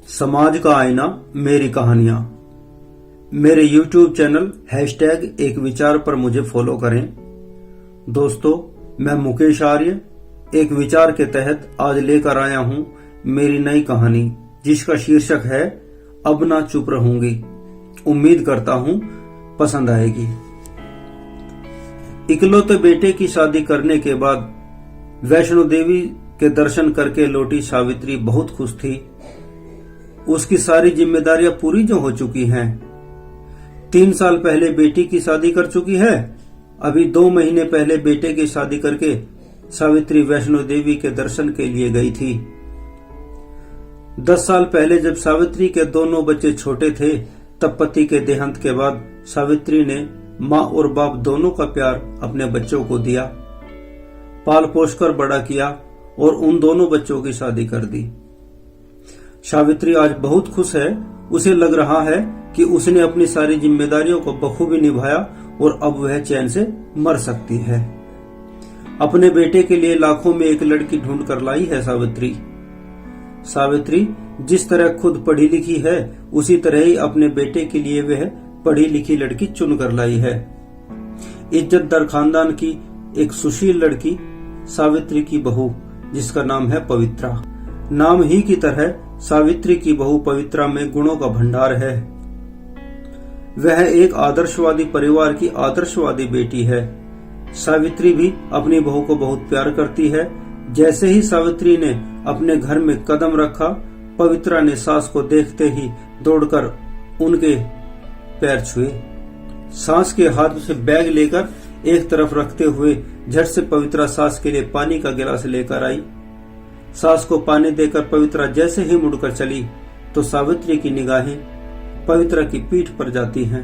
समाज का आईना मेरी कहानियां। मेरे YouTube चैनल #एक विचार पर मुझे फॉलो करें। दोस्तों, मैं मुकेश आर्य एक विचार के तहत आज लेकर आया हूं मेरी नई कहानी, जिसका शीर्षक है अब ना चुप रहूंगी। उम्मीद करता हूं पसंद आएगी। इकलौते बेटे की शादी करने के बाद वैष्णो देवी के दर्शन करके लौटी सावित्री बहुत खुश थी। उसकी सारी जिम्मेदारियां पूरी जो हो चुकी हैं। 3 साल पहले बेटी की शादी कर चुकी है। अभी 2 महीने पहले बेटे की शादी करके सावित्री वैष्णो देवी के दर्शन के लिए गई थी। 10 साल पहले जब सावित्री के दोनों बच्चे छोटे थे, तब पति के देहांत के बाद सावित्री ने माँ और बाप दोनों का प्यार अपने बच्चों को दिया, पाल पोष कर बड़ा किया और उन दोनों बच्चों की शादी कर दी। सावित्री आज बहुत खुश है। उसे लग रहा है कि उसने अपनी सारी जिम्मेदारियों को बखूबी निभाया और अब वह चैन से मर सकती है। अपने बेटे के लिए लाखों में एक लड़की ढूंढ कर लाई है सावित्री। सावित्री जिस तरह खुद पढ़ी लिखी है, उसी तरह ही अपने बेटे के लिए वह पढ़ी लिखी लड़की चुन कर लाई है। इज्जतदार खानदान की एक सुशील लड़की, सावित्री की बहू, जिसका नाम है पवित्रा। नाम ही की तरह सावित्री की बहू पवित्रा में गुणों का भंडार है। वह एक आदर्शवादी परिवार की आदर्शवादी बेटी है। सावित्री भी अपनी बहू को बहुत प्यार करती है। जैसे ही सावित्री ने अपने घर में कदम रखा, पवित्रा ने सास को देखते ही दौड़कर उनके पैर छुए। सास के हाथ से बैग लेकर एक तरफ रखते हुए झट से पवित्रा सास के लिए पानी का गिलास लेकर आई। सास को पानी देकर पवित्रा जैसे ही मुड़कर चली तो सावित्री की निगाहें पवित्रा की पीठ पर जाती हैं।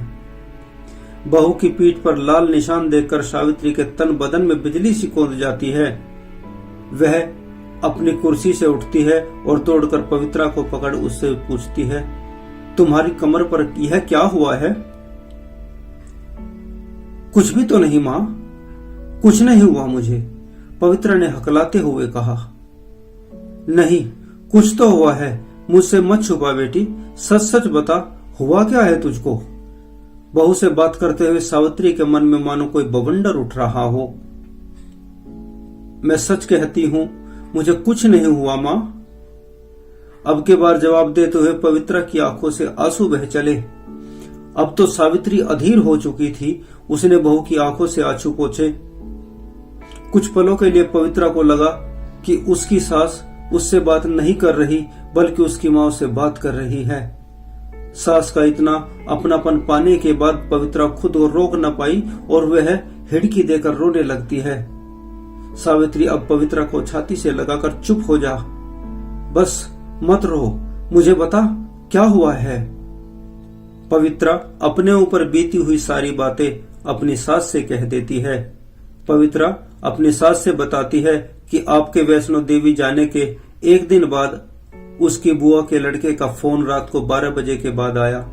बहू की पीठ पर लाल निशान देखकर सावित्री के तन बदन में बिजली सी कौंध जाती है। वह अपनी कुर्सी से उठती है और दौड़कर पवित्रा को पकड़ उससे पूछती है, तुम्हारी कमर पर यह क्या हुआ है? कुछ भी तो नहीं माँ, कुछ नहीं हुआ मुझे, पवित्रा ने हकलाते हुए कहा। नहीं, कुछ तो हुआ है, मुझसे मत छुपा बेटी, सच सच बता, हुआ क्या है तुझको? बहू से बात करते हुए सावित्री के मन में मानो कोई बवंडर उठ रहा हो। मैं सच कहती हूं, मुझे कुछ नहीं हुआ माँ। अब के बार जवाब देते हुए पवित्रा की आंखों से आंसू बह चले। अब तो सावित्री अधीर हो चुकी थी। उसने बहू की आंखों से आंसू पोंछे। कुछ पलों के लिए पवित्रा को लगा कि उसकी सास उससे बात नहीं कर रही, बल्कि उसकी मां से बात कर रही है। सास का इतना अपनापन पाने के बाद पवित्रा खुद को रोक न पाई और वह हिड़की देकर रोने लगती है। सावित्री अब पवित्रा को छाती से लगाकर चुप हो जा, बस मत रो, मुझे बता क्या हुआ है। पवित्रा अपने ऊपर बीती हुई सारी बातें अपनी सास से कह देती है। पवित्रा अपनी सास से बताती है कि आपके वैष्णो देवी जाने के एक दिन बाद उसकी बुआ के लड़के का फोन रात को 12 बजे के बाद आया।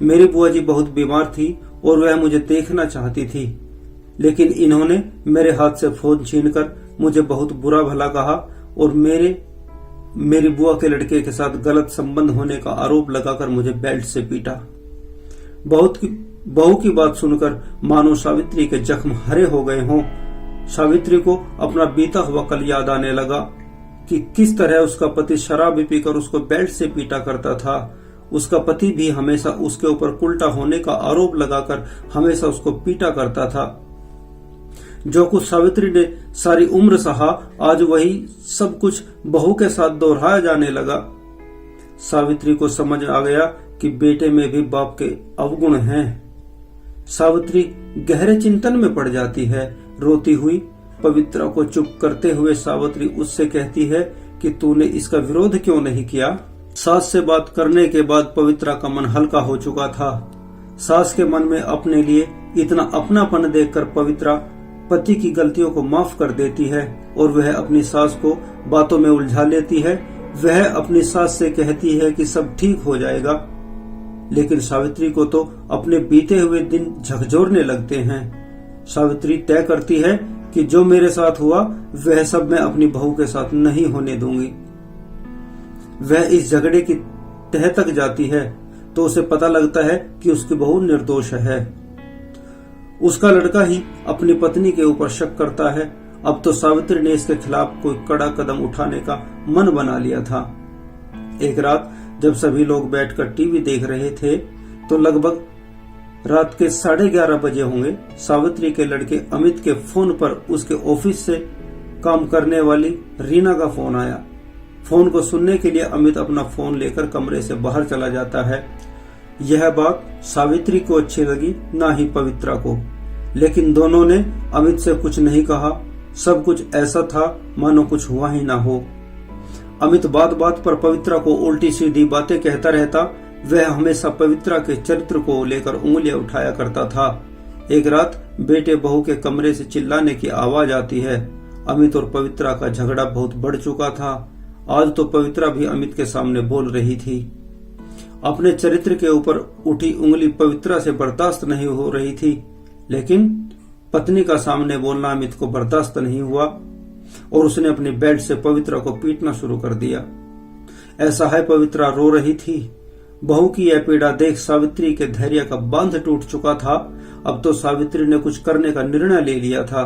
मेरी बुआ जी बहुत बीमार थी और वह मुझे देखना चाहती थी, लेकिन इन्होंने मेरे हाथ से फोन छीनकर मुझे बहुत बुरा भला कहा और मेरी बुआ के लड़के के साथ गलत संबंध होने का आरोप लगाकर मुझे बेल्ट से पीटा। बहू की बात सुनकर मानो सावित्री के जख्म हरे हो गए हों। सावित्री को अपना बीता हुआ कल याद आने लगा कि किस तरह उसका पति शराब पीकर उसको बेल्ट से पीटा करता था। उसका पति भी हमेशा उसके ऊपर उल्टा होने का आरोप लगाकर हमेशा उसको पीटा करता था। जो कुछ सावित्री ने सारी उम्र सहा, आज वही सब कुछ बहू के साथ दोहराया जाने लगा। सावित्री को समझ आ गया कि बेटे में भी बाप के अवगुण हैं। सावित्री गहरे चिंतन में पड़ जाती है। रोती हुई पवित्रा को चुप करते हुए सावित्री उससे कहती है कि तूने इसका विरोध क्यों नहीं किया। सास से बात करने के बाद पवित्रा का मन हल्का हो चुका था। सास के मन में अपने लिए इतना अपनापन देखकर पवित्रा पति की गलतियों को माफ कर देती है और वह अपनी सास को बातों में उलझा लेती है। वह अपनी सास से कहती है कि सब ठीक हो जाएगा, लेकिन सावित्री को तो अपने बीते हुए दिन झकझोरने लगते हैं। सावित्री तय करती है कि जो मेरे साथ हुआ वह सब मैं अपनी बहू के साथ नहीं होने दूंगी। वह इस झगड़े की तह तक जाती है तो उसे पता लगता है कि उसकी बहू निर्दोष है। उसका लड़का ही अपनी पत्नी के ऊपर शक करता है। अब तो सावित्री ने इसके खिलाफ कोई कड़ा कदम उठाने का मन बना लिया था। एक रात जब सभी लोग बैठकर टीवी देख रहे थे तो लगभग रात के 11:30 बजे होंगे। सावित्री के लड़के अमित के फोन पर उसके ऑफिस से काम करने वाली रीना का फोन आया। फोन को सुनने के लिए अमित अपना फोन लेकर कमरे से बाहर चला जाता है। यह बात सावित्री को अच्छी लगी, ना ही पवित्रा को, लेकिन दोनों ने अमित से कुछ नहीं कहा। सब कुछ ऐसा था मानो कुछ हुआ ही ना हो। अमित बात बात पर पवित्रा को उल्टी सीधी बातें कहता रहता। वह हमेशा पवित्रा के चरित्र को लेकर उंगलियां उठाया करता था। एक रात बेटे बहू के कमरे से चिल्लाने की आवाज आती है। अमित और पवित्रा का झगड़ा बहुत बढ़ चुका था। आज तो पवित्रा भी अमित के सामने बोल रही थी। अपने चरित्र के ऊपर उठी उंगली पवित्रा से बर्दाश्त नहीं हो रही थी, लेकिन पत्नी का सामने बोलना अमित को बर्दाश्त नहीं हुआ और उसने अपने बेल्ट से पवित्रा को पीटना शुरू कर दिया। ऐसा है पवित्रा रो रही थी। बहू की यह पीड़ा देख सावित्री के धैर्य का बांध टूट चुका था। अब तो सावित्री ने कुछ करने का निर्णय ले लिया था।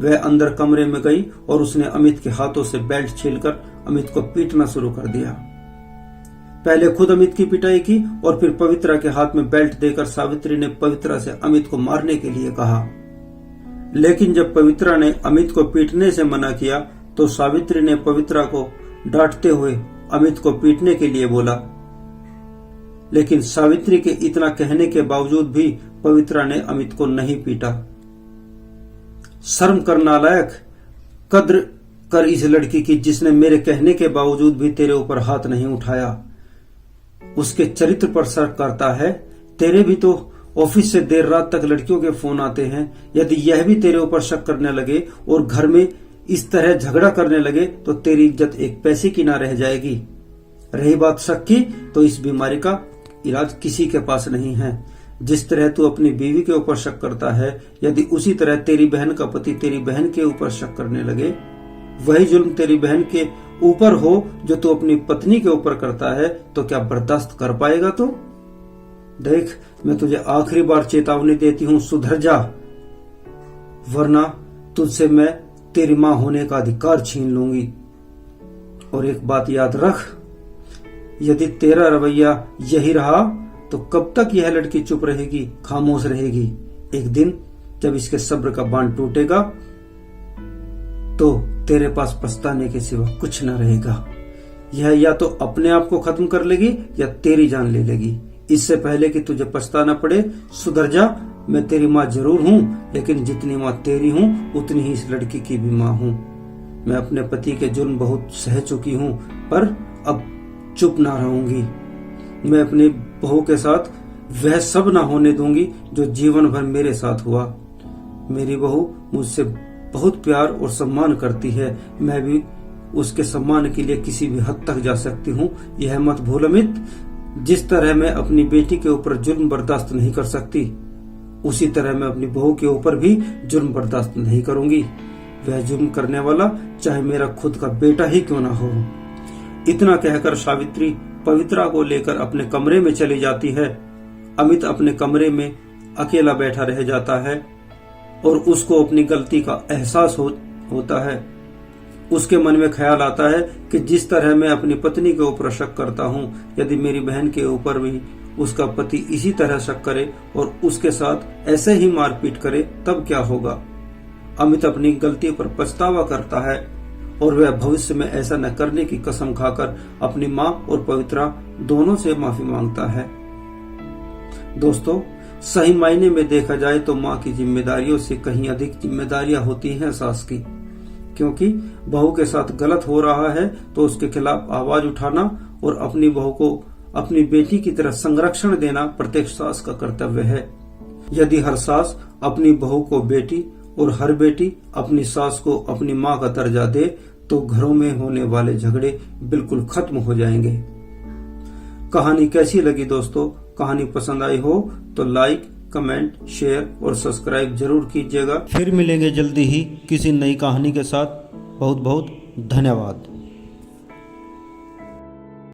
वह अंदर कमरे में गई और उसने अमित के हाथों से बेल्ट छीलकर अमित को पीटना शुरू कर दिया। पहले खुद अमित की पिटाई की और फिर पवित्रा के हाथ में बेल्ट देकर सावित्री ने पवित्रा से अमित को मारने के लिए कहा। लेकिन जब पवित्रा ने अमित को पीटने से मना किया तो सावित्री ने पवित्रा को डांटते हुए अमित को पीटने के लिए बोला। लेकिन सावित्री के इतना कहने के बावजूद भी पवित्रा ने अमित को नहीं पीटा। शर्म कर नालायक, कद्र कर इस लड़की की जिसने मेरे कहने के बावजूद भी तेरे ऊपर हाथ नहीं उठाया। उसके चरित्र पर शक करता है। तेरे भी तो ऑफिस से देर रात तक लड़कियों के फोन आते हैं। यदि यह भी तेरे ऊपर शक करने लगे और घर में इस तरह झगड़ा करने लगे तो तेरी इज्जत एक पैसे की ना रह जाएगी। रही बात शक की, तो इस बीमारी का इलाज किसी के पास नहीं है। जिस तरह तू अपनी बीवी के ऊपर शक करता है, यदि उसी तरह तेरी बहन का पति तेरी बहन के ऊपर शक करने लगे, वही जुल्म तेरी बहन के ऊपर हो जो तू अपनी पत्नी के ऊपर करता है, तो क्या बर्दाश्त कर पाएगा? तो देख, मैं तुझे आखिरी बार चेतावनी देती हूँ, सुधर जा, वरना तुझसे मैं तेरी मां होने का अधिकार छीन लूंगी। और एक बात याद रख, यदि तेरा रवैया यही रहा तो कब तक यह लड़की चुप रहेगी, खामोश रहेगी? एक दिन जब इसके सब्र का बांध टूटेगा तो तेरे पास पछताने के सिवा कुछ न रहेगा। यह या तो अपने आप को खत्म कर लेगी या तेरी जान ले लेगी। इससे पहले कि तुझे पछताना पड़े, सुधर जा। मैं तेरी माँ जरूर हूँ, लेकिन जितनी माँ तेरी हूँ उतनी ही इस लड़की की भी माँ हूँ। मैं अपने पति के जुल्म बहुत सह चुकी हूँ, पर अब चुप ना रहूंगी। मैं अपनी बहू के साथ वह सब ना होने दूंगी जो जीवन भर मेरे साथ हुआ। मेरी बहू मुझसे बहुत प्यार और सम्मान करती है। मैं भी उसके सम्मान के लिए किसी भी हद तक जा सकती हूँ। यह मत भूल अमित, जिस तरह मैं अपनी बेटी के ऊपर जुल्म बर्दाश्त नहीं कर सकती, उसी तरह मैं अपनी बहू के ऊपर भी जुल्म बर्दाश्त नहीं करूंगी। वह जुल्म करने वाला चाहे मेरा खुद का बेटा ही क्यों ना हो। इतना कहकर सावित्री पवित्रा को लेकर अपने कमरे में चली जाती है। अमित अपने कमरे में अकेला बैठा रह जाता है और उसको अपनी गलती का एहसास होता है। उसके मन में ख्याल आता है कि जिस तरह मैं अपनी पत्नी के ऊपर शक करता हूँ, यदि मेरी बहन के ऊपर भी उसका पति इसी तरह शक करे और उसके साथ ऐसे ही मारपीट करे, तब क्या होगा? अमित अपनी गलती पर पछतावा करता है और वह भविष्य में ऐसा न करने की कसम खाकर अपनी माँ और पवित्रा दोनों से माफी मांगता है। दोस्तों, सही मायने में देखा जाए तो माँ की जिम्मेदारियों से कहीं अधिक जिम्मेदारियां होती हैं सास की, क्योंकि बहू के साथ गलत हो रहा है तो उसके खिलाफ आवाज उठाना और अपनी बहू को अपनी बेटी की तरह संरक्षण देना प्रत्येक सास का कर्तव्य है। यदि हर सास अपनी बहू को बेटी और हर बेटी अपनी सास को अपनी माँ का दर्जा दे तो घरों में होने वाले झगड़े बिल्कुल खत्म हो जाएंगे। कहानी कैसी लगी दोस्तों? कहानी पसंद आई हो तो लाइक, कमेंट, शेयर और सब्सक्राइब जरूर कीजिएगा। फिर मिलेंगे जल्दी ही किसी नई कहानी के साथ। बहुत बहुत धन्यवाद।